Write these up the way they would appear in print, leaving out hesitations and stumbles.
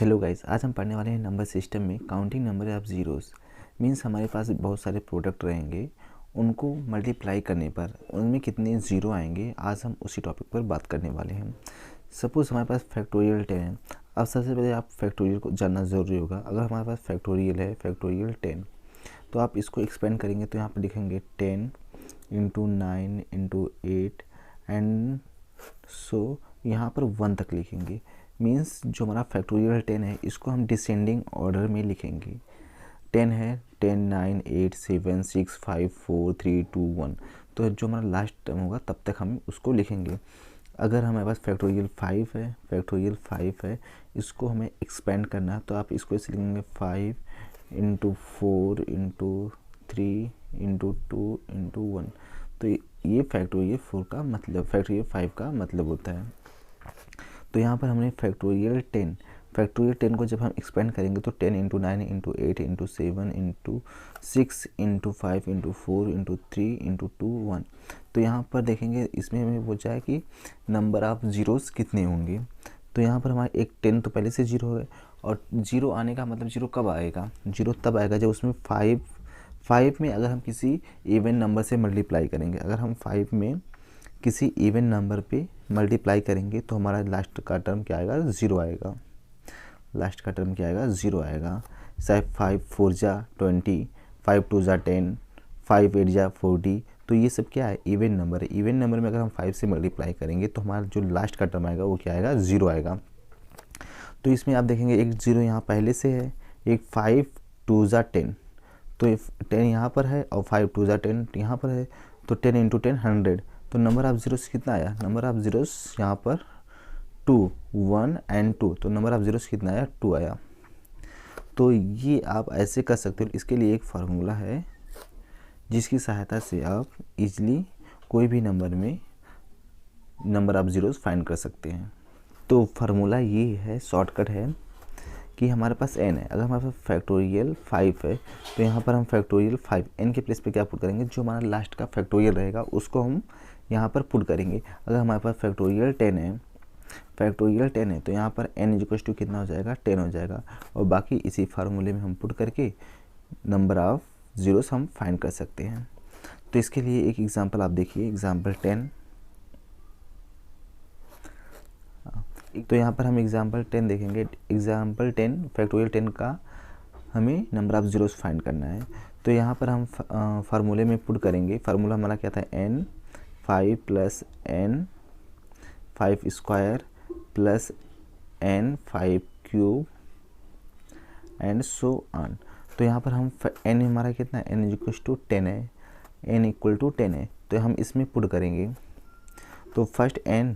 Hello guys, आज हम पढ़ने वाले हैं नंबर सिस्टम में counting number of zeros. Means हमारे पास बहुत सारे प्रोडक्ट रहेंगे, उनको मल्टीप्लाई करने पर उनमें कितने ज़ीरो आएंगे। आज हम उसी टॉपिक पर बात करने वाले हैं। सपोज़ हमारे पास फैक्टोरियल 10 है। अब सबसे पहले आप फैक्टोरियल को जानना ज़रूरी होगा। अगर हमारे पास फैक्टोरियल है, फैक्टोरियल 10, तो आप इसको एक्सपेंड करेंगे तो यहाँ पर लिखेंगे 10 इंटू 9 इंटू 8 एंड सो यहाँ पर 1 तक लिखेंगे। मीन्स जो हमारा फैक्टोरियल 10 है, इसको हम डिसेंडिंग ऑर्डर में लिखेंगे। 10 है, 10 9 8 7 6 5 4 3 2 1, तो जो हमारा लास्ट टर्म होगा तब तक हम उसको लिखेंगे। अगर हमारे पास फैक्टोरियल 5 है, फैक्टोरियल 5 है, इसको हमें एक्सपेंड करना है तो आप इसको ऐसे लिखेंगे 5 इंटू 4 इंटू 3 इंटू 2 इंटू 1। तो ये फैक्टोरियल 4 का मतलब, फैक्टोरियल 5 का मतलब होता है। तो यहाँ पर हमने फैक्टोरियल 10 को जब हम एक्सपेंड करेंगे तो 10 into 9 into 8 into 7 into 6 into 5 into 4 into 3 into 2 1। तो यहाँ पर देखेंगे इसमें हमें पूछा है कि नंबर ऑफ ज़ीरोज़ कितने होंगे। तो यहाँ पर हमारे एक 10 तो पहले से ज़ीरो है, और ज़ीरो आने का मतलब ज़ीरो कब आएगा, ज़ीरो तब आएगा जब उसमें 5 में अगर हम किसी इवन नंबर से मल्टीप्लाई करेंगे। अगर हम 5 में किसी इवन नंबर पे मल्टीप्लाई करेंगे तो हमारा लास्ट का टर्म क्या आएगा, ज़ीरो आएगा। लास्ट का टर्म क्या आएगा, ज़ीरो आएगा। चाहे 5 4 जा 20, 5 2 जा 10, 5 8 जा 40, तो ये सब क्या है, इवन नंबर है। इवन नंबर में अगर हम 5 से मल्टीप्लाई करेंगे तो हमारा जो लास्ट का टर्म आएगा वो क्या आएगा, ज़ीरो आएगा। तो इसमें आप देखेंगे एक ज़ीरो यहाँ पहले से है, एक 5 2 जा 10, तो 10 यहाँ पर है और 5 2 जा 10 यहाँ पर है, तो 10 इंटू 10 100। तो नंबर ऑफ ज़ीरोस कितना आया, नंबर ऑफ ज़ीरोस यहाँ पर 2 1 एंड 2, तो नंबर ऑफ ज़ीरोस कितना आया, 2 आया। तो ये आप ऐसे कर सकते हो। इसके लिए एक फार्मूला है जिसकी सहायता से आप इजीली कोई भी नंबर में नंबर ऑफ ज़ीरोस फाइंड कर सकते हैं। तो फार्मूला ये है, शॉर्टकट है कि हमारे पास n है। अगर हमारे पास फैक्टोरियल 5 है तो यहाँ पर हम फैक्टोरियल 5 n के प्लेस पे क्या पुट करेंगे, जो हमारा लास्ट का फैक्टोरियल रहेगा उसको हम यहाँ पर पुट करेंगे। अगर हमारे पास फैक्टोरियल 10 है, फैक्टोरियल 10 है, तो यहाँ पर n इक्वल्स टू कितना हो जाएगा, 10 हो जाएगा, और बाकी इसी फार्मूले में हम पुट करके नंबर ऑफ ज़ीरोस हम फाइंड कर सकते हैं। तो इसके लिए एक एग्जाम्पल आप देखिए, एग्जाम्पल 10। तो यहाँ पर हम एग्जाम्पल 10 देखेंगे। एग्जाम्पल 10 फैक्टोरियल 10 का हमें नंबर ऑफ ज़ीरोस फाइंड करना है। तो यहाँ पर हम फार्मूले में पुट करेंगे। फार्मूला हमारा क्या था, n 5 plus n 5 square plus n 5 cube and so on. तो यहाँ पर हम n हमारा कितना है, n इक्वल टू 10 है, n इक्वल टू 10 है, तो हम इसमें पुट करेंगे। तो first n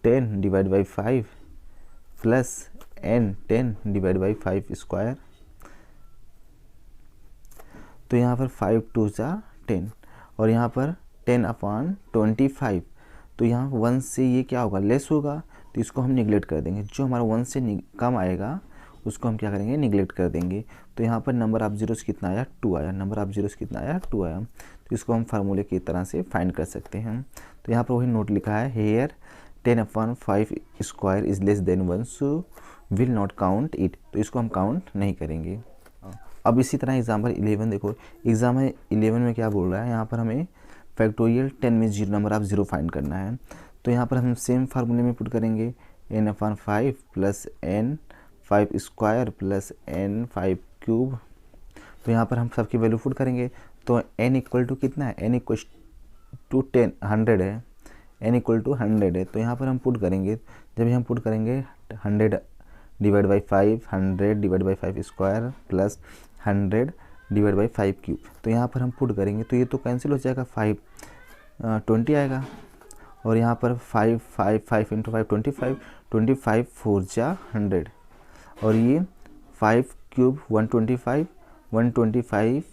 10 divide by 5 plus n 10 divide by 5 square, तो यहाँ पर 5 2 जा 10, और यहाँ पर 10 अपॉन 25, तो यहाँ 1 से ये क्या होगा, लेस होगा, तो इसको हम निगलेक्ट कर देंगे। जो हमारा 1 से कम आएगा उसको हम क्या करेंगे, निगलेक्ट कर देंगे। तो यहाँ पर नंबर ऑफ ज़ीरोस कितना आया, 2 आया। नंबर ऑफ ज़ीरोस कितना आया, 2 आया। तो इसको हम फार्मूले की तरह से फाइंड कर सकते हैं। तो यहाँ पर वही नोट लिखा है, here 10 upon 5 square is less than 1 so will not count it, तो इसको हम काउंट नहीं करेंगे। अब इसी तरह एग्जाम्पल 11 देखो। एग्जाम्पल 11 में क्या बोल रहा है, यहाँ पर हमें फैक्टोरियल 10 में नंबर ऑफ ज़ीरो फाइंड करना है। तो यहाँ पर हम सेम फार्मूले में पुट करेंगे, n upon 5 plus n 5 square plus n 5 cube. तो यहाँ पर हम सबकी वैल्यू पुट करेंगे। तो n इक्वल टू कितना है, n इक्वल टू 100 है, n इक्वल टू 100 है। तो यहाँ पर हम पुट करेंगे, जब हम पुट करेंगे 100 divide by 5, 100 divide by 5 square plus 100 divide by 5 cube, तो यहाँ पर हम पुट करेंगे तो ये तो कैंसिल हो जाएगा, 5 20 आएगा, और यहाँ पर 5 5 5 इंटू 5 25, 25 4 जा 100, और ये 5 cube 125, 125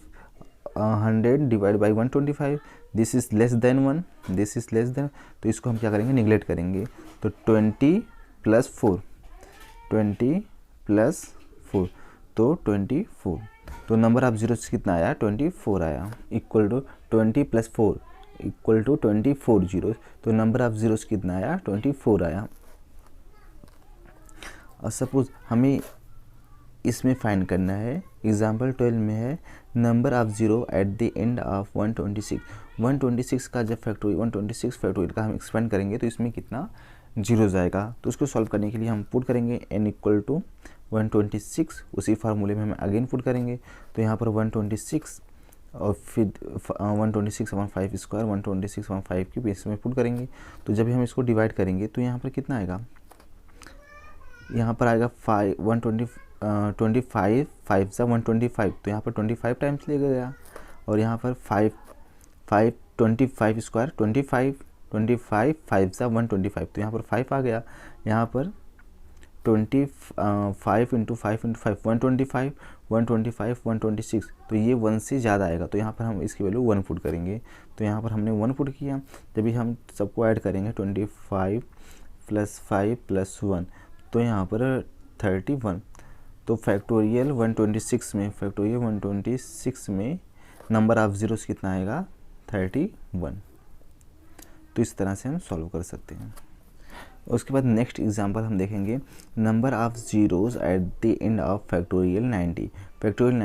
100 divide by 125, this is less than 1, this is less than, तो इसको हम क्या करेंगे, निगलेक्ट करेंगे। तो 20 प्लस 4, 20 प्लस 4, तो 24। तो नंबर ऑफ ज़ीरोस कितना आया, 24 आया। Equal to 20 plus 4 equal to 24 zeros, तो नंबर ऑफ ज़ीरोस कितना आया, 24 आया। और सपोज़ हमें इसमें फाइंड करना है, एग्जाम्पल 12 में है number of zero at the end of 126। 126 का जब फैक्टोरियल 126 फैक्टोरियल का हम एक्सपेंड करेंगे तो इसमें कितना जीरोज आएगा। तो उसको सॉल्व करने के लिए हम पुट करेंगे n इक्वल टू 126, उसी फार्मूले में हम अगेन पुट करेंगे। तो यहाँ पर 126 और फिर 126/5 स्क्वायर 126/5 की बेस में पुट करेंगे। तो जब हम इसको डिवाइड करेंगे तो यहाँ पर कितना आएगा, यहाँ पर आएगा 25 5 सा 125, तो यहाँ पर 25 टाइम्स ले गया। और यहाँ पर 25 स्क्वायर 25 5 सा 125, तो यहाँ पर 5 आ गया। यहाँ पर 25 इंटू 5 125 126, तो ये 1 से ज़्यादा आएगा। तो यहाँ पर हम इसकी वैल्यू 1 पुट करेंगे। तो यहाँ पर हमने 1 पुट किया। जब भी हम सबको ऐड करेंगे 25 + 5 + 1, तो यहाँ पर 31। तो फैक्टोरियल 126 में नंबर ऑफ जीरोस कितना आएगा, 31। तो इस तरह से हम सॉल्व कर सकते हैं। उसके बाद नेक्स्ट एग्जांपल हम देखेंगे number of zeros at the end of factorial 90। Factorial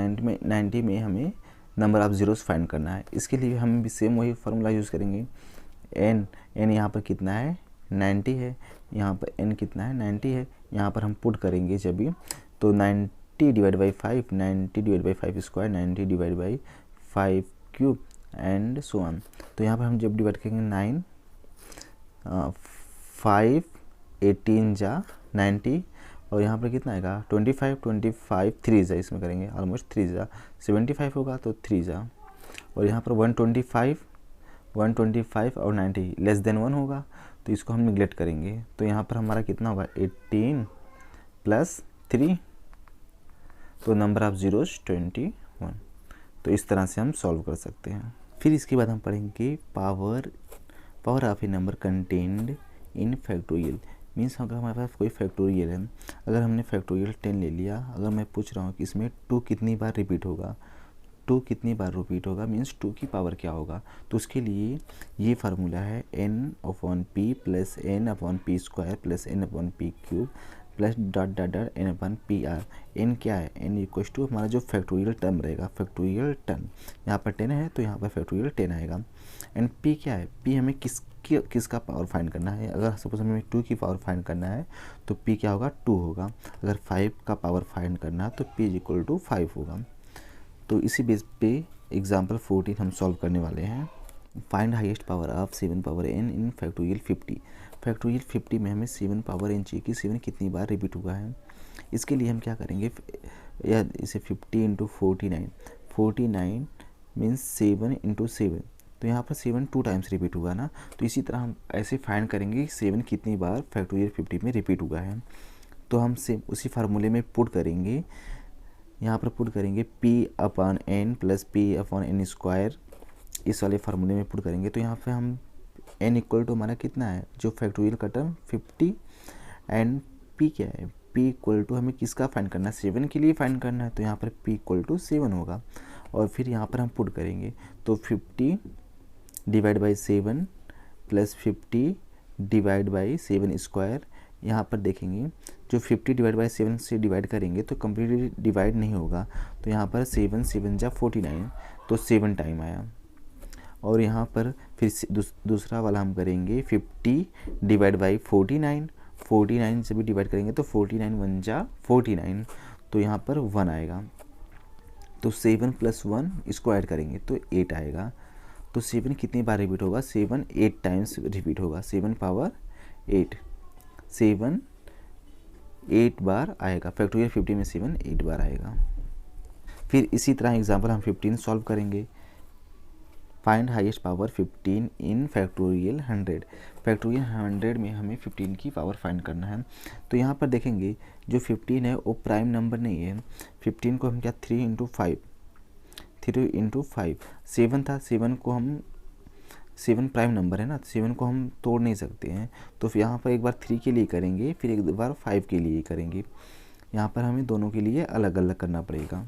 90 में हमें नंबर ऑफ जीरोस फाइंड करना है। इसके लिए हम भी सेम वही फार्मूला यूज़ करेंगे। n यहाँ पर कितना है, 90 है। यहाँ पर n कितना है, 90 है। यहाँ पर हम पुट करेंगे जब भी, तो 90 divide by 5 90 divide by 5 square 90 divide by 5 cube and so on. तो यहाँ पर हम जब डिवाइड करेंगे 9 5 18 जा 90, और यहाँ पर कितना आएगा 25 3 जा, इसमें करेंगे ऑलमोस्ट 3 जा 75 होगा, तो 3 जा। और यहाँ पर 125 और 90 लेस देन 1 होगा, तो इसको हम निगलेक्ट करेंगे। तो यहाँ पर हमारा कितना होगा 18 + 3, तो नंबर ऑफ जीरोस 21। तो इस तरह से हम सॉल्व कर सकते हैं। फिर इसके बाद हम पढ़ेंगे power of A number contained in factorial. Means अगर हमारे पास कोई फैक्टोरियल है, अगर हमने फैक्टोरियल 10 ले लिया, अगर मैं पूछ रहा हूँ कि इसमें 2 कितनी बार रिपीट होगा, 2 कितनी बार रिपीट होगा, मीन्स 2 की पावर क्या होगा। तो उसके लिए ये फार्मूला है n/p + n/p² + n/p³ plus n/pr। n क्या है, n इक्वल टू हमारा जो फैक्टोरियल टर्म रहेगा, फैक्टोरियल टर्म यहाँ पर 10 है तो यहाँ पर फैक्टोरियल 10 आएगा। एंड p क्या है, p हमें किसका पावर फाइंड करना है। अगर सपोज हमें 2 की पावर फाइंड करना है तो p क्या होगा, 2 होगा। अगर 5 का पावर फाइंड करना है तो p = 5 होगा। तो इसी बेस पे एग्जाम्पल 14 हम सॉल्व करने वाले हैं। Find highest power of 7 power n in factorial 50। Factorial 50 में हमें 7 पावर n चाहिए कि 7 कितनी बार रिपीट हुआ है। इसके लिए हम क्या करेंगे, या इसे 50 × 49 मीन्स 7 × 7, तो यहाँ पर 7 2 टाइम्स रिपीट हुआ ना। तो इसी तरह हम ऐसे फाइंड करेंगे 7 कितनी बार फैक्टोरियल 50 में रिपीट हुआ है। तो हम सेम उसी फार्मूले में पुट करेंगे, यहाँ पर पुट करेंगे p/n + p/n², इस वाले फार्मूले में पुट करेंगे। तो यहाँ पे हम n इक्वल टू हमारा कितना है, जो फैक्टोरियल का टर्म 50, एंड p क्या है, p इक्वल टू हमें किसका फाइंड करना है, 7 के लिए फाइंड करना है। तो यहाँ पर p = 7 होगा। और फिर यहाँ पर हम पुट करेंगे, तो 50 डिवाइड बाई 7 + 50 डिवाइड बाई 7²। यहाँ पर देखेंगे जो 50 डिवाइड बाई 7 से डिवाइड करेंगे तो कम्प्लीटली डिवाइड नहीं होगा। तो यहाँ पर 7 जा 49, तो 7 टाइम आया। और यहाँ पर फिर दूसरा वाला हम करेंगे 50 डिवाइड बाई 49 से भी डिवाइड करेंगे तो 49 1 जा 49, तो यहाँ पर 1 आएगा। तो 7 + 1 इसको ऐड करेंगे तो 8 आएगा। तो 7 कितनी बार रिपीट होगा, 7 8 टाइम्स रिपीट होगा। 7 पावर 8, 7 8 बार आएगा। फैक्टोरियल 50 में 7 8 बार आएगा। फिर इसी तरह एग्जाम्पल हम 15 सॉल्व करेंगे। फाइंड हाईएस्ट पावर 15 इन फैक्टोरियल 100। फैक्टोरियल 100 में हमें 15 की पावर फाइंड करना है। तो यहाँ पर देखेंगे जो 15 है वो प्राइम नंबर नहीं है। 15 को हम क्या 3 × 5 7 था, 7 को हम 7 प्राइम नंबर है ना, 7 को हम तोड़ नहीं सकते हैं। तो फिर यहाँ पर एक बार 3 के लिए करेंगे, फिर एक बार 5 के लिए करेंगे। यहाँ पर हमें दोनों के लिए अलग अलग करना पड़ेगा।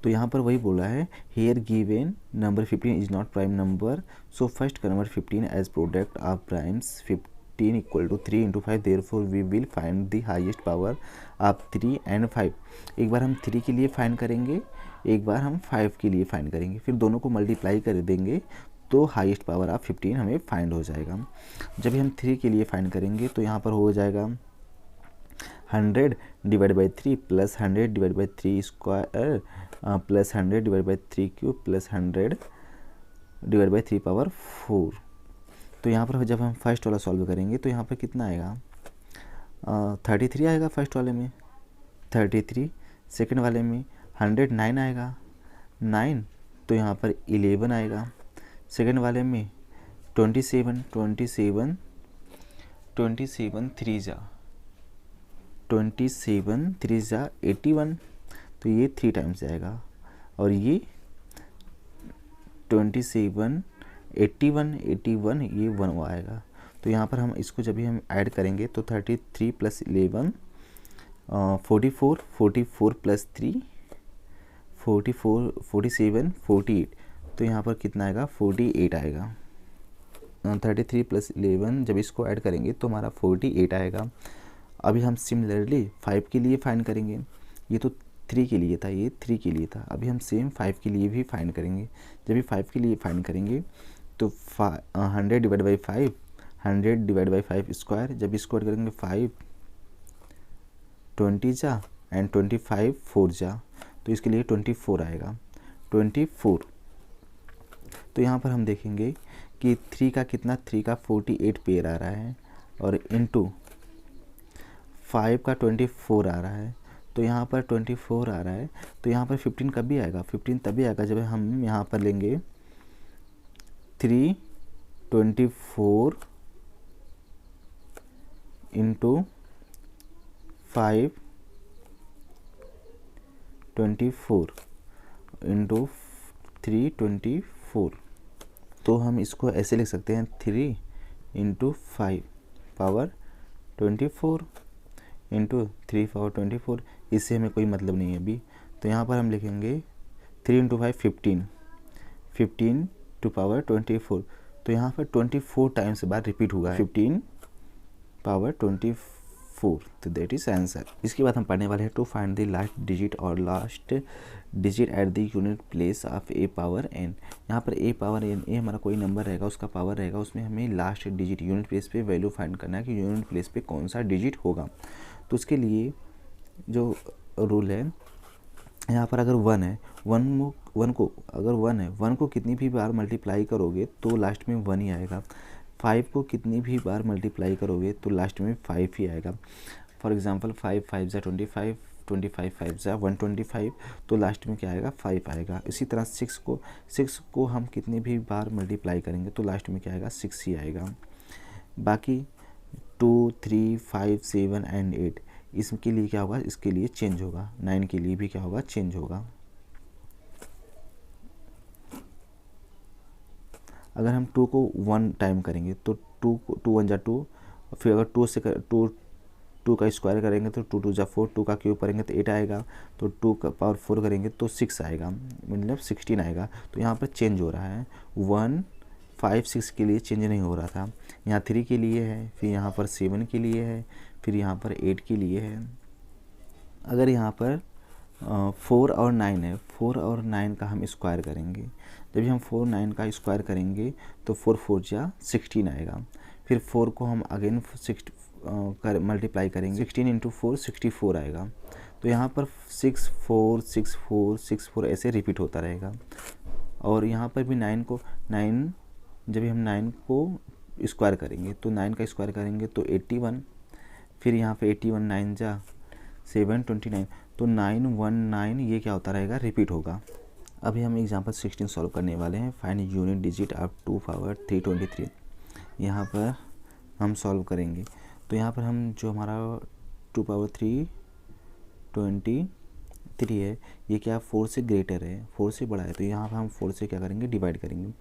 तो यहाँ पर वही बोला है, here given number 15 is not prime number, so first convert 15 as product of primes 15 equal to 3 into 5, therefore we will find the highest power of 3 and 5। एक बार हम 3 के लिए फाइंड करेंगे, एक बार हम 5 के लिए फाइंड करेंगे, फिर दोनों को मल्टीप्लाई कर देंगे तो हाईएस्ट पावर ऑफ 15 हमें फाइंड हो जाएगा। जब भी हम 3 के लिए फाइंड करेंगे तो यहाँ पर हो जाएगा 100 divide by 3 plus 100 divide by 3 square plus 100 divide by 3 cube plus 100 divide by 3 power 4। तो यहाँ पर जब हम फर्स्ट वाला सॉल्व करेंगे तो यहाँ पर कितना आएगा, 33 आएगा फर्स्ट वाले में, 33। सेकंड वाले में 109 आएगा, 9। तो यहाँ पर 11 आएगा। सेकंड वाले में 27 3 जा 81, तो ये 3 टाइम्स आएगा। और ये 27 81 ये 1 आएगा। तो यहाँ पर हम इसको जब भी हम ऐड करेंगे तो 33 प्लस 11 44 प्लस 3 44 47 48। तो यहाँ पर कितना आएगा, 48 आएगा। 33 प्लस 11 जब इसको ऐड करेंगे तो हमारा 48 आएगा। अभी हम सिमिलरली 5 के लिए फाइंड करेंगे। ये तो 3 के लिए था, ये 3 के लिए था। अभी हम सेम 5 के लिए भी फाइंड करेंगे। जब भी 5 के लिए फाइंड करेंगे तो 100 divide by 5, 100 divide by 5 square. जब इसको ऐड करेंगे 5 20 जा एंड 25 4 जा, तो इसके लिए 24 आएगा, 24। तो यहाँ पर हम देखेंगे कि 3 का कितना, 3 का 48 पेयर आ रहा है और इनटू 5 का 24 आ रहा है। तो यहाँ पर 24 आ रहा है। तो यहाँ पर 15 कभी आएगा, 15 तभी आएगा जब हम यहाँ पर लेंगे 3 24 इंटू 5 24 इंटू 3 24। तो हम इसको ऐसे लिख सकते हैं 3 इंटू 5 पावर 24 इंटू 3 पावर 24। इससे हमें कोई मतलब नहीं है अभी। तो यहाँ पर हम लिखेंगे 3 इंटू 5 15 टू पावर 24। तो यहाँ पर 24 टाइम्स बाद रिपीट हुआ है 15 पावर 24। तो दैट इज आंसर। इसके बाद हम पढ़ने वाले हैं to find the last digit और last digit at the unit place of a power n. यहाँ पर ए पावर एन, ए हमारा कोई नंबर रहेगा, उसका पावर रहेगा, उसमें हमें लास्ट डिजिट यूनिट प्लेस पे वैल्यू फाइंड करना है कि यूनिट प्लेस पे कौन सा डिजिट होगा। तो उसके लिए जो रूल है, यहाँ पर अगर 1 है, 1 को कितनी भी बार मल्टीप्लाई करोगे तो लास्ट में 1 ही आएगा। 5 को कितनी भी बार मल्टीप्लाई करोगे तो लास्ट में 5 ही आएगा। फॉर एग्जांपल 5 5 जा 25, 25 5 जा 125, तो लास्ट में क्या आएगा, 5 आएगा। इसी तरह 6 को हम कितनी भी बार मल्टीप्लाई करेंगे तो लास्ट में क्या आएगा, 6 ही आएगा। बाकी 2 3 5 7 एंड 8 इसके लिए क्या होगा, इसके लिए चेंज होगा। 9 के लिए भी क्या होगा, चेंज होगा। अगर हम 2 को 1 टाइम करेंगे तो 2 1 जा 2, फिर अगर 2 का स्क्वायर करेंगे तो 2 2 जा 4, 2 का क्यूब करेंगे तो 8 आएगा, तो 2 का पावर 4 करेंगे तो 6 आएगा, मतलब 16 आएगा। तो यहाँ पर चेंज हो रहा है। 1 5 6 के लिए चेंज नहीं हो रहा था, यहाँ 3 के लिए है, फिर यहाँ पर 7 के लिए है, फिर यहाँ पर 8 के लिए है। अगर यहाँ पर 4 और 9 है, 4 और 9 का हम स्क्वायर करेंगे। जब भी हम 4 9 का स्क्वायर करेंगे तो 4 4 जा 16 आएगा। फिर 4 को हम अगेन मल्टीप्लाई करेंगे, 16 इंटू 4 64 आएगा। तो यहाँ पर 6 4 6 4 6 4 ऐसे रिपीट होता रहेगा। और यहाँ पर भी 9 जब भी हम 9 को स्क्वायर करेंगे तो 9 का स्क्वायर करेंगे तो 81, फिर यहाँ पे 81 9 जा 729, तो 919 ये क्या होता रहेगा, रिपीट होगा। अभी हम एग्जांपल 16 सॉल्व करने वाले हैं। Find unit digit of 2 power 323। यहाँ पर हम सॉल्व करेंगे तो यहाँ पर हम जो हमारा 2 पावर 323 है, ये क्या 4 से ग्रेटर है, 4 से बड़ा है। तो यहाँ पर हम 4 से क्या करेंगे, डिवाइड करेंगे।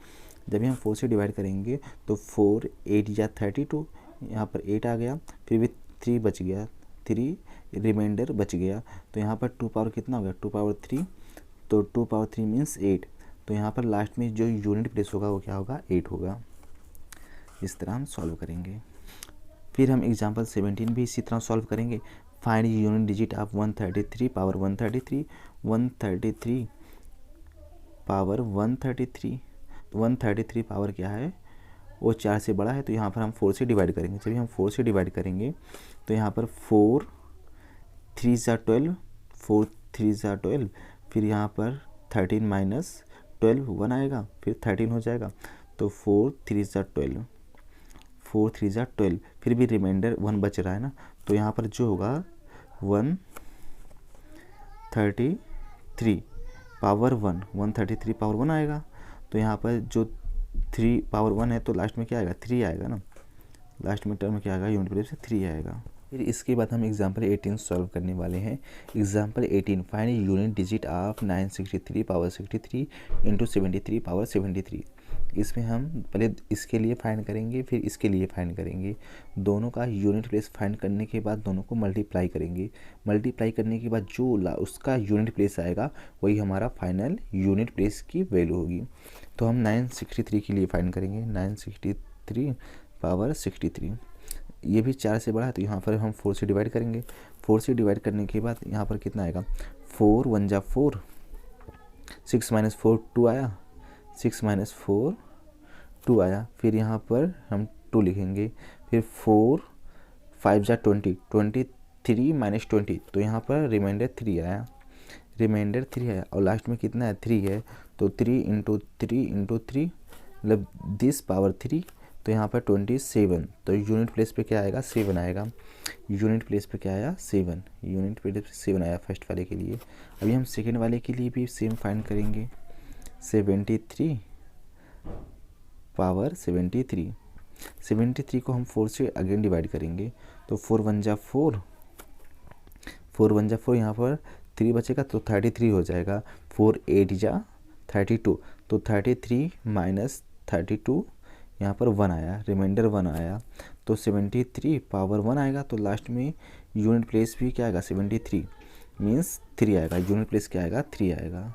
जब भी हम 4 से डिवाइड करेंगे तो 4 8 या 32, यहाँ पर 8 आ गया, फिर भी 3 बच गया, 3 रिमाइंडर बच गया। तो यहाँ पर 2 पावर कितना हो गया, 2 पावर 3, तो 2 पावर 3 मीन्स 8। तो यहाँ पर लास्ट में जो यूनिट प्लेस होगा वो क्या होगा, 8 होगा। इस तरह हम सॉल्व करेंगे। फिर हम एग्जांपल 17 भी इसी तरह सॉल्व करेंगे। Find unit digit of 133 power 133 133 power 133 133 power क्या है, वो 4 से बड़ा है, तो यहाँ पर हम 4 से डिवाइड करेंगे। जब हम 4 से डिवाइड करेंगे तो यहाँ पर 4 3 ज़ा 12 4 3 ज़ा 12, फिर यहाँ पर 13 माइनस 12 1 आएगा, फिर 13 हो जाएगा, तो 4 3 ज़ा 12 4 3 ज़ा 12, फिर भी रिमाइंडर 1 बच रहा है ना, तो यहाँ पर जो होगा 133 पावर 1 133 पावर 1 आएगा। तो यहाँ पर जो 3 पावर 1 है तो लास्ट में क्या आएगा, 3 आएगा ना, लास्ट में टर्म क्या आएगा, यूनिट प्लेस से 3 आएगा। फिर इसके बाद हम एग्जाम्पल 18 सॉल्व करने वाले हैं। Example 18 find unit digit of 963 power 63 into 73 power 73। इसमें हम पहले इसके लिए फाइंड करेंगे, फिर इसके लिए फाइंड करेंगे। दोनों का यूनिट प्लेस फाइंड करने के बाद दोनों को मल्टीप्लाई करेंगे। मल्टीप्लाई करने के बाद जो उसका यूनिट प्लेस आएगा वही हमारा फाइनल यूनिट प्लेस की वैल्यू होगी। तो हम 963 के लिए फाइंड करेंगे, 963 पावर 63। ये भी 4 से बड़ा है, तो यहाँ पर हम 4 से डिवाइड करेंगे। 4 से डिवाइड करने के बाद यहाँ पर कितना आएगा, 4 1 जा 4, 6 माइनस 4 2 आया, 6 माइनस 4 2 आया, फिर यहाँ पर हम 2 लिखेंगे, फिर 4 5 जा 20, 23 माइनस 20, तो यहाँ पर रिमाइंडर 3 आया, रिमाइंडर 3 आया, और लास्ट में कितना है, 3 है, तो 3 इंटू 3 इंटू 3 मतलब 10 पावर 3, तो यहाँ पर 27, तो यूनिट प्लेस पे क्या आएगा, 7 आएगा। यूनिट प्लेस पे क्या आया, 7, यूनिट प्लेस पे 7 आया फर्स्ट वाले के लिए। अभी हम सेकेंड वाले के लिए भी सेम फाइंड करेंगे, 73 पावर 73। 73 को हम 4 से अगेन डिवाइड करेंगे, तो 4 1 जा 4, 4 1 जा 4, यहाँ पर 3 बचेगा तो 33 हो जाएगा, 4 8 जा 32, तो 33 माइनस 32, यहाँ पर 1 आया, रिमाइंडर 1 आया, तो 73 पावर 1 आएगा, तो लास्ट में यूनिट प्लेस भी क्या आएगा, 73 मीन्स 3 आएगा, यूनिट प्लेस क्या आएगा, 3 आएगा।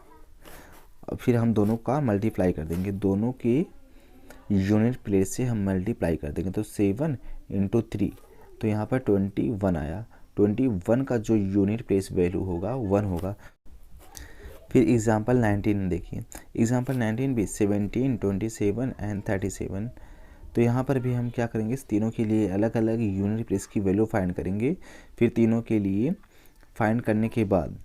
अब फिर हम दोनों का मल्टीप्लाई कर देंगे, दोनों के यूनिट प्लेस से हम मल्टीप्लाई कर देंगे, तो 7 इंटू 3, तो यहाँ पर 21 आया, 21 का जो यूनिट प्लेस वैल्यू होगा 1 होगा। फिर एग्जाम्पल 19 देखिए, एग्जाम्पल 19 भी 17 27 एंड 37। तो यहाँ पर भी हम क्या करेंगे, तीनों के लिए अलग अलग यूनिट प्लेस की वैल्यू फाइंड करेंगे। फिर तीनों के लिए फाइंड करने के बाद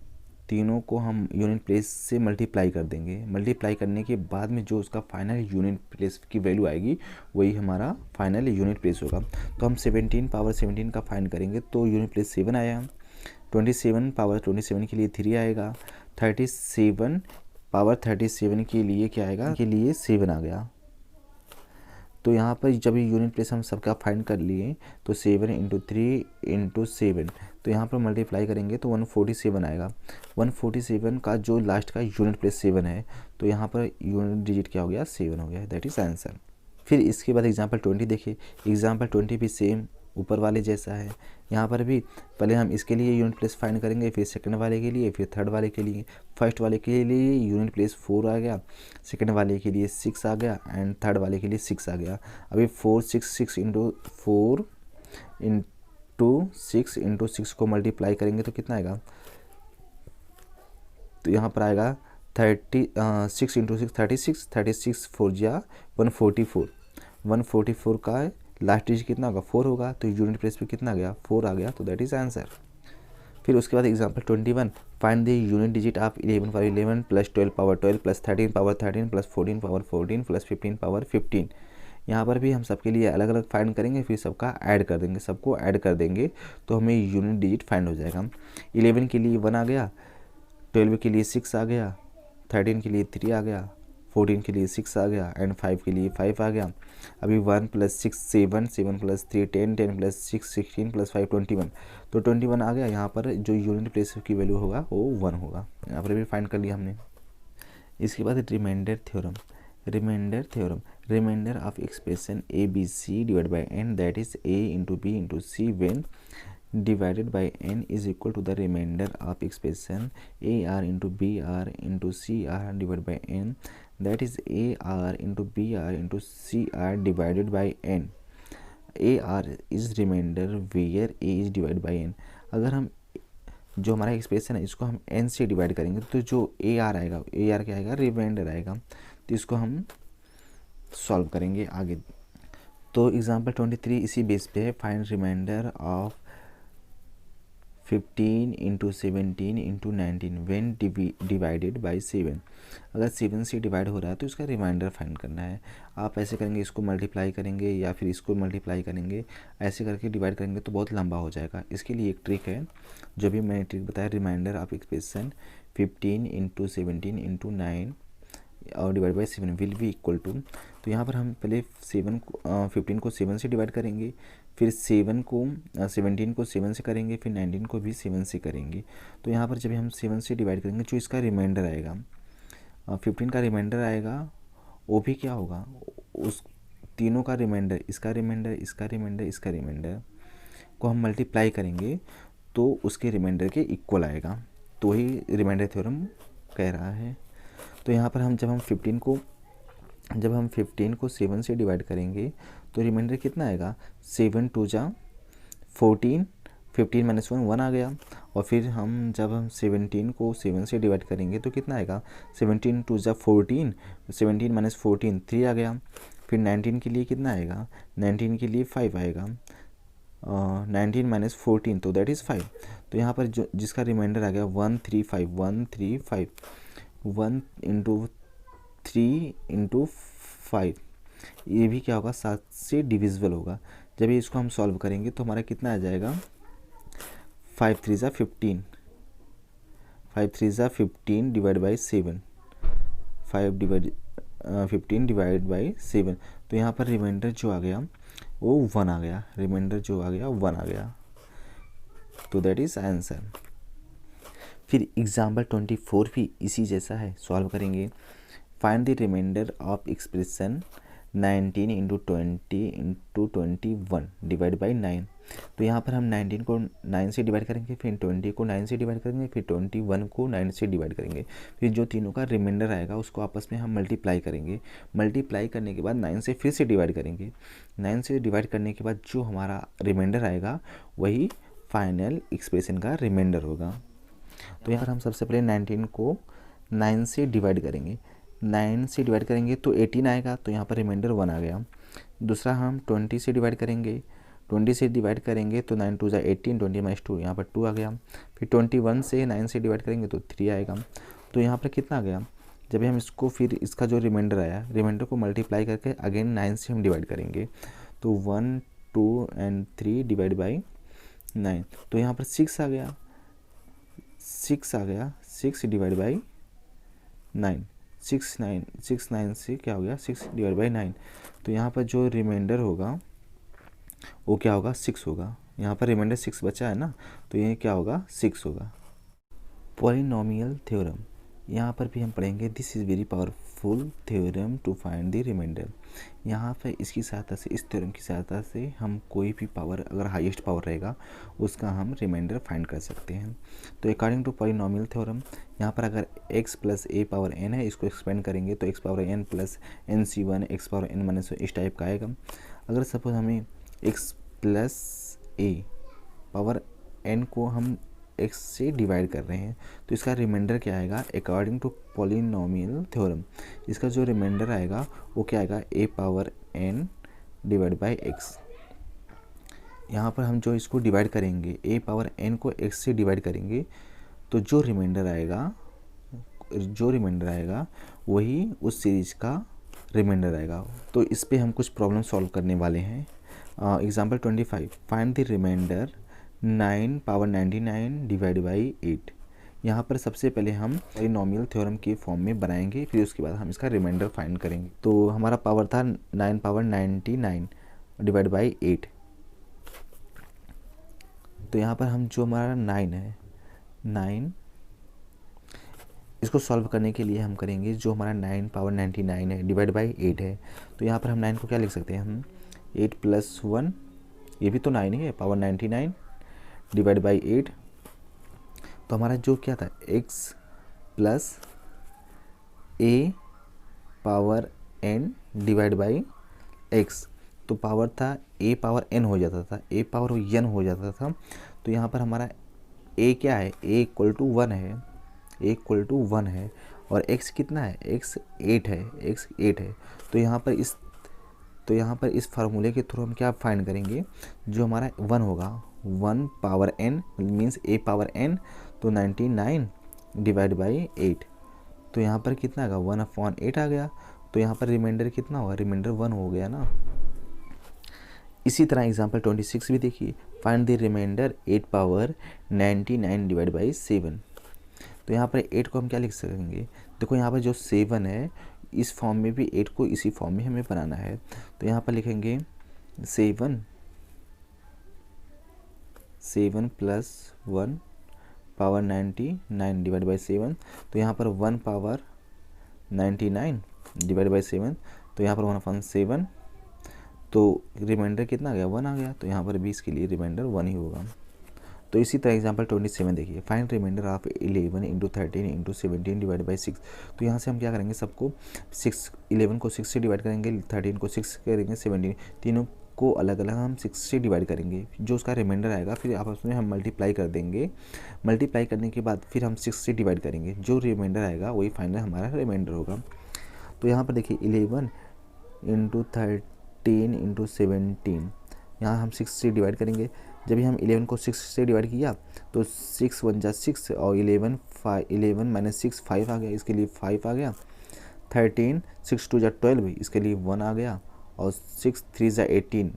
तीनों को हम यूनिट प्लेस से मल्टीप्लाई कर देंगे। मल्टीप्लाई करने के बाद में जो उसका फाइनल यूनिट प्लेस की वैल्यू आएगी वही हमारा फाइनल यूनिट प्लेस होगा। तो हम 17 पावर 17 का फाइंड करेंगे, तो यूनिट प्लेस 7 आया, 27 पावर 27 के लिए 3 आएगा, 37 पावर 37 के लिए क्या आएगा, के लिए 7 आ गया। तो यहाँ पर जब यूनिट प्लेस हम सबका फाइंड कर लिए, तो 7 इंटू 3 इंटू 7, तो यहाँ पर मल्टीप्लाई करेंगे तो 147 आएगा। 147 का जो लास्ट का यूनिट प्लेस 7 है, तो यहाँ पर यूनिट डिजिट क्या हो गया, 7 हो गया, दैट इज आंसर। फिर इसके बाद एग्जाम्पल 20 देखिए, एग्जाम्पल 20 भी सेम ऊपर वाले जैसा है। यहाँ पर भी पहले हम इसके लिए यूनिट प्लेस फाइंड करेंगे, फिर सेकंड वाले के लिए, फिर थर्ड वाले के लिए। फर्स्ट वाले के लिए यूनिट प्लेस 4 आ गया, सेकंड वाले के लिए 6 आ गया, एंड थर्ड वाले के लिए 6 आ गया। अभी 4 6 इंटू 4 इंटू 6 को मल्टीप्लाई करेंगे तो कितना आएगा, तो यहाँ पर आएगा 6 इंटू 6 36, 36 4 जा 144, 144 का लास्ट डिजिट कितना होगा, 4 होगा, तो यूनिट प्लेस पे कितना आ गया, 4 आ गया, तो दैट इज आंसर। फिर उसके बाद example 21 find the unit digit of 11 power 11 plus 12 power 12 plus 13 power 13 plus 14 power 14 plus 15 power 15। यहाँ पर भी हम सबके लिए अलग अलग फाइंड करेंगे, फिर सबका ऐड कर देंगे, सबको ऐड कर देंगे तो हमें यूनिट डिजिट फाइंड हो जाएगा। 11 के लिए 1 आ गया, 12 के लिए 6 आ गया, 13 के लिए 3 आ गया, 14 के लिए 6 आ गया, एंड 5 के लिए 5 आ गया। अभी 1 प्लस 6 7, 7 प्लस 3 10, 10 प्लस 6 16 प्लस 5 21, तो 21 आ गया। यहाँ पर जो यूनिट प्लेस की वैल्यू होगा वो 1 होगा, यहाँ पर भी फाइंड कर लिया हमने। इसके बाद remainder theorem, remainder theorem, remainder of expression A B C divide by N that is A into B into C when divided by n is equal to the remainder of expression AR into BR into CR divided by n that is AR into BR into CR divided by n। A R is remainder where A is divide by N. अगर हम जो हमारा expression है इसको हम N से divide करेंगे तो जो ए आर आएगा, ए आर क्या आएगा, रिमाइंडर आएगा। तो इसको हम सॉल्व करेंगे आगे। तो एग्जांपल 23 इसी बेस पे है, find remainder of 15 into 17 into 19 when divided by 7। अगर 7 से डिवाइड हो रहा है तो इसका रिमाइंडर फाइंड करना है। आप ऐसे करेंगे, इसको मल्टीप्लाई करेंगे या फिर इसको मल्टीप्लाई करेंगे, ऐसे करके डिवाइड करेंगे तो बहुत लंबा हो जाएगा। इसके लिए एक ट्रिक है, जो भी मैंने ट्रिक बताया, remainder of expression 15 into 17 into 9 और divide by 7 will be equal to. तो यहाँ पर हम पहले 15 को 7 से डिवाइड करेंगे, फिर 17 को 7 से करेंगे, फिर 19 को भी 7 से करेंगे। तो यहाँ पर जब हम 7 से डिवाइड करेंगे, जो इसका रिमाइंडर आएगा 15 का रिमाइंडर आएगा, वो भी क्या होगा, उस तीनों का रिमाइंडर, इसका रिमाइंडर, इसका रिमाइंडर, इसका रिमाइंडर को हम मल्टीप्लाई करेंगे तो उसके रिमाइंडर के इक्वल आएगा। तो ही रिमाइंडर थ्योरम कह रहा है। तो यहाँ पर हम जब हम 15 को 7 से डिवाइड करेंगे तो रिमाइंडर कितना आएगा, 7 2 जा 14, 15 माइनस 1 आ गया। और फिर हम जब हम 17 को 7 से डिवाइड करेंगे तो कितना आएगा, 17 2 जा 14, 17 माइनस 14 3 आ गया। फिर 19 के लिए कितना आएगा, 19 के लिए 5 आएगा, 19 माइनस 14 तो दैट इज़ 5। तो यहाँ पर जो जिसका रिमाइंडर आ गया 135, 1 इंटू 3 इंटू 5, ये भी क्या होगा, 7 से डिविजिबल होगा। जब ये इसको हम सॉल्व करेंगे तो हमारा कितना आ जाएगा, 5 3 ज़ा 15, 5 3 ज़ा 15 डिवाइड बाई 7, 15 डिवाइड बाई 7। तो यहाँ पर रिमाइंडर जो आ गया वो 1 आ गया, रिमाइंडर जो आ गया 1 आ गया। तो दैट इज़ आंसर। फिर एग्जाम्पल 24 भी इसी जैसा है, सॉल्व करेंगे। Find the remainder of expression 19 into 20 into 21 divide by 9। तो यहाँ पर हम 19 को 9 से डिवाइड करेंगे, फिर 20 को 9 से डिवाइड करेंगे, फिर 21 को 9 से डिवाइड करेंगे। फिर जो तीनों का रिमाइंडर आएगा उसको आपस में हम मल्टीप्लाई करेंगे। मल्टीप्लाई करने के बाद 9 से फिर से डिवाइड करेंगे। 9 से डिवाइड करने के बाद जो हमारा रिमाइंडर आएगा वही फाइनल एक्सप्रेशन का रिमाइंडर होगा। तो यहाँ पर हम सबसे पहले 19 को 9 से डिवाइड करेंगे, 9 से डिवाइड करेंगे तो 18 आएगा, तो यहाँ पर रिमाइंडर 1 आ गया। दूसरा हम 20 से डिवाइड करेंगे, 20 से डिवाइड करेंगे तो 9 2 ज़ा 18, 20 माइनस 2 यहाँ पर 2 आ गया। फिर 21 से 9 से डिवाइड करेंगे तो 3 आएगा। तो यहाँ पर कितना आ गया, जब हम इसको फिर इसका जो रिमाइंडर आया, रिमाइंडर को मल्टीप्लाई करके अगेन 9 से हम डिवाइड करेंगे तो 1 2 एंड 3 डिवाइड बाई 9। तो यहाँ पर 6 आ गया, 6 डिवाइड बाई 9, 6 9 से क्या हो गया, 6 डिवाइड बाई 9। तो यहाँ पर जो रिमाइंडर होगा वो क्या होगा, 6 होगा। यहाँ पर रिमाइंडर 6 बचा है ना, तो ये क्या होगा, 6 होगा। पॉलिनोमियल थ्योरम, यहाँ पर भी हम पढ़ेंगे। This is very powerful theorem to find the remainder. यहाँ पर इसकी सहायता से, इस थ्योरम की सहायता से हम कोई भी पावर, अगर हाईएस्ट पावर रहेगा उसका हम रिमाइंडर फाइंड कर सकते हैं। तो अकॉर्डिंग टू पॉलिनोमियल थ्योरम, यहाँ पर अगर x plus a power n है, इसको एक्सपेंड करेंगे तो x power n plus nc1 x power n minus इस टाइप का आएगा। अगर सपोज हमें x plus a power n को हम x से डिवाइड कर रहे हैं तो इसका रिमाइंडर क्या आएगा, अकॉर्डिंग टू पॉलिनोमियल थ्योरम इसका जो रिमाइंडर आएगा वो क्या आएगा, a power n divide by x। यहाँ पर हम जो इसको डिवाइड करेंगे, a पावर n को x से डिवाइड करेंगे तो जो रिमाइंडर आएगा वही उस सीरीज का रिमाइंडर आएगा। तो इस पे हम कुछ प्रॉब्लम सॉल्व करने वाले हैं। Example 25, find the remainder 9 power 99 divide by 8। यहाँ पर सबसे पहले हम पॉलिनोमियल थ्योरम के फॉर्म में बनाएंगे, फिर उसके बाद हम इसका रिमाइंडर फाइंड करेंगे। तो हमारा पावर था 9 पावर 99 डिवाइड बाई 8। तो यहाँ पर हम जो हमारा 9 है, 9 इसको सॉल्व करने के लिए हम करेंगे, जो हमारा 9 पावर 99 है डिवाइड बाई 8 है। तो यहाँ पर हम 9 को क्या लिख सकते हैं, हम 8 प्लस 1, ये भी तो 9 ही है, पावर 99 डिवाइड बाई 8। तो हमारा जो क्या था, x plus a power n divide by x। तो पावर था a पावर n हो जाता था, a पावर n हो जाता था। तो यहाँ पर हमारा a क्या है, a इक्वल टू 1 है, a इक्वल टू 1 है, और x कितना है, x 8 है, x 8 है। तो यहाँ पर इस फार्मूले के थ्रू हम क्या फाइंड करेंगे, जो हमारा 1 होगा, 1 power n means a power n, तो 99 डिवाइड बाई 8। तो यहाँ पर कितना आएगा, 1/8 आ गया। तो यहाँ पर रिमाइंडर कितना होगा, रिमाइंडर 1 हो गया ना। इसी तरह एग्जांपल 26 भी देखिए, find the remainder 8 power 99 divide by 7। तो यहाँ पर 8 को हम क्या लिख सकेंगे, देखो यहाँ पर जो 7 है इस फॉर्म में भी 8 को इसी फॉर्म में हमें बनाना है। तो यहाँ पर लिखेंगे 7 प्लस 1 पावर 99 डिवाइड बाई 7। तो यहाँ पर 1 पावर 99 डिवाइड बाई 7, तो यहाँ पर 1/7। तो रिमाइंडर कितना आ गया, 1 आ गया। तो यहाँ पर 20 के लिए रिमाइंडर 1 ही होगा। तो इसी तरह एग्जांपल 27 देखिए, find remainder of 11 into 13 into 17 divide by 6। तो यहाँ से हम क्या करेंगे, सबको 11 को 6 से डिवाइड करेंगे, 13 को 6 करेंगे, 17 तीनों को अलग अलग हम 6 से डिवाइड करेंगे। जो उसका रिमाइंडर आएगा फिर आपस में हम मल्टीप्लाई कर देंगे। मल्टीप्लाई करने के बाद फिर हम 6 से डिवाइड करेंगे, जो रिमाइंडर आएगा वही फाइनल हमारा रिमाइंडर होगा। तो यहाँ पर देखिए 11 इंटू 13 इंटू 17, यहाँ हम 6 से डिवाइड करेंगे। जब हम 11 को 6 से डिवाइड किया तो 6 1 जा 6 और 11 माइनस 6 5 आ गया, इसके लिए 5 आ गया। 13 6 2 जा 12, इसके लिए 1 आ गया। और 6 3 जा 18,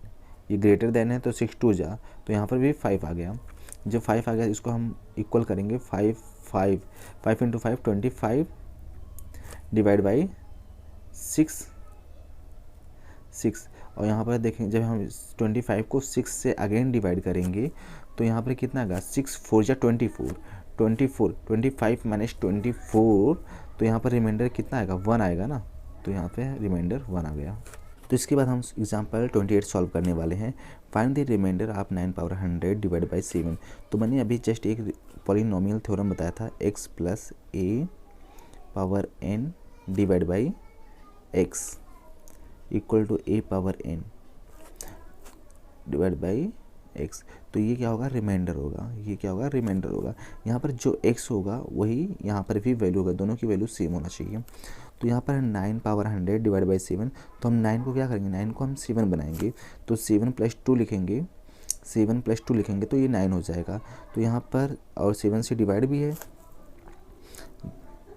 ये ग्रेटर देन है तो 6 2 जा, तो यहाँ पर भी 5 आ गया। जब 5 आ गया इसको हम इक्वल करेंगे, 5 इंटू 5 25 डिवाइड बाई 6। और यहाँ पर देखें जब हम 25 को 6 से अगेन डिवाइड करेंगे तो यहाँ पर कितना आएगा, 6 4 जा 24, 25 माइनस 24, तो यहाँ पर रिमाइंडर कितना आएगा, 1 आएगा ना। तो यहाँ पे रिमाइंडर 1 आ गया। तो इसके बाद हम एग्जांपल 28 सॉल्व करने वाले हैं। Find the remainder of 9 power 100 divide by 7। तो मैंने अभी जस्ट एक पॉलिनोमियल थ्योरम बताया था, x plus a power n divide by x equal to a power n divide by x। तो ये क्या होगा, रिमाइंडर होगा। ये क्या होगा, रिमाइंडर होगा। यहाँ पर जो x होगा वही यहाँ पर भी वैल्यू होगा, दोनों की वैल्यू सेम होना चाहिए। तो यहाँ पर 9 पावर 100 डिवाइड बाई 7, तो हम 9 को क्या करेंगे, 9 को हम 7 बनाएंगे। तो 7 प्लस 2 लिखेंगे, 7 प्लस 2 लिखेंगे तो ये 9 हो जाएगा। तो यहाँ पर और 7 से डिवाइड भी है,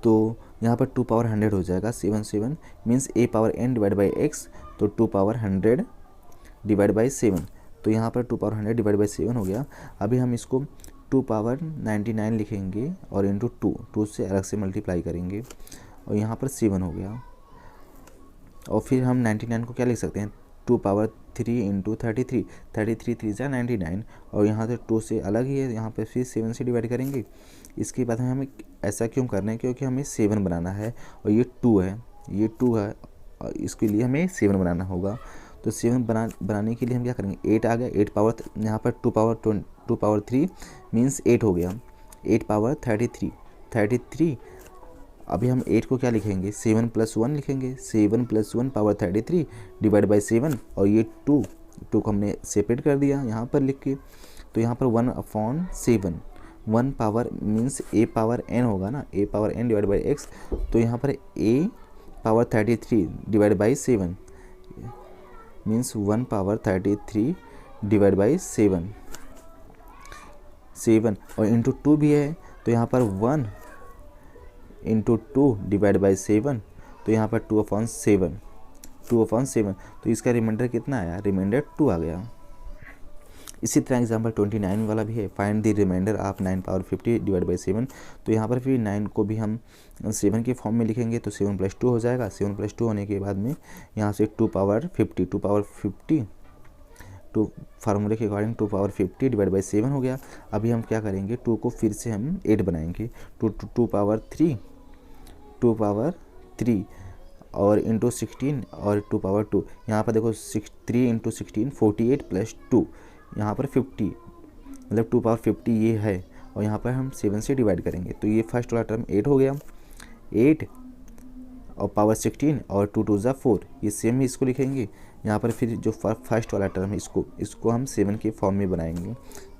तो यहाँ पर 2 पावर 100 हो जाएगा। 7 means a power n divide by x, तो 2 पावर 100 डिवाइड बाई 7। तो यहाँ पर 2 पावर 100 डिवाइड बाई 7 हो गया। अभी हम इसको 2 पावर 99 लिखेंगे और इंटू 2 से अलग से मल्टीप्लाई करेंगे, और यहाँ पर 7 हो गया। और फिर हम 99 को क्या लिख सकते हैं, 2 पावर 3 इंटू 33, 33 3 जा 99, और यहाँ से 2 से अलग ही है, यहाँ पर फिर 7 से डिवाइड करेंगे। इसके बाद हमें ऐसा क्यों करना है, क्योंकि हमें 7 बनाना है और ये 2 है, ये 2 है, और इसके लिए हमें 7 बनाना होगा। तो 7 बनाने के लिए हम क्या करेंगे, 8 आ गया, 8 पावर यहाँ पर 2 पावर 3 मीन्स 8 हो गया, 8 पावर 33। अभी हम 8 को क्या लिखेंगे, 7 प्लस 1 लिखेंगे, 7 प्लस 1 पावर 33 डिवाइड बाई 7, और ये 2 को हमने सेपरेट कर दिया यहाँ पर लिख के। तो यहाँ पर 1/7, 1 power means a power n होगा ना, a power n divide by x। तो यहाँ पर a power 33 divide by 7 means 1 power 33 divide by 7 और इंटू 2 भी है, तो यहाँ पर 1 इंटू 2 डिवाइड बाई 7, तो यहाँ पर 2/7। तो इसका रिमाइंडर कितना आया, रिमाइंडर 2 आ गया। इसी तरह एग्जांपल 29 वाला भी है, find the remainder of 9 power 50 divide by 7। तो यहाँ पर फिर 9 को भी हम 7 के फॉर्म में लिखेंगे, तो 7 प्लस 2 हो जाएगा। 7 प्लस 2 होने के बाद में यहाँ से 2 पावर 50 2 फार्मूले के अकॉर्डिंग 2 पावर 50 डिवाइड बाई 7 हो गया। अभी हम क्या करेंगे, 2 को फिर से हम 8 बनाएंगे, 2 पावर 3 और इंटू 16 और 2 पावर 2। यहाँ पर देखो 3 इंटू 16 48 प्लस 2, यहाँ पर 50 मतलब 2 पावर 50 ये है, और यहाँ पर हम 7 से डिवाइड करेंगे। तो ये फर्स्ट वाला टर्म 8 हो गया, 8 और पावर 16 और 2 2 जा 4, ये सेम ही इसको लिखेंगे, यहाँ पर फिर जो फर्स्ट वाला टर्म है इसको हम 7 के फॉर्म में बनाएंगे।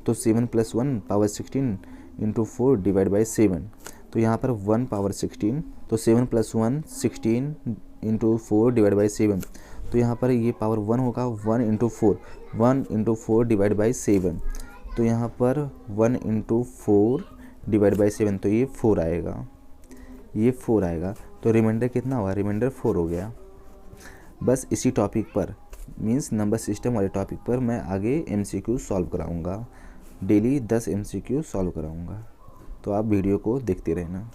तो 7 + 1 पावर 16 × 4 डिवाइड बाई 7। तो यहाँ पर 1 पावर 16, तो 7 + 1 16 × 4 डिवाइड बाई 7। तो यहाँ पर ये पावर 1 होगा 1 × 4, 1 × 4 डिवाइड बाई 7। तो यहाँ पर 1 × 4 डिवाइड बाई 7, तो ये 4 आएगा, ये 4 आएगा। तो रिमाइंडर कितना हुआ, रिमाइंडर 4 हो गया। बस इसी टॉपिक पर मीन्स नंबर सिस्टम वाले टॉपिक पर मैं आगे MCQ सॉल्व कराऊंगा, डेली 10 MCQ सॉल्व कराऊंगा। तो आप वीडियो को देखते रहना।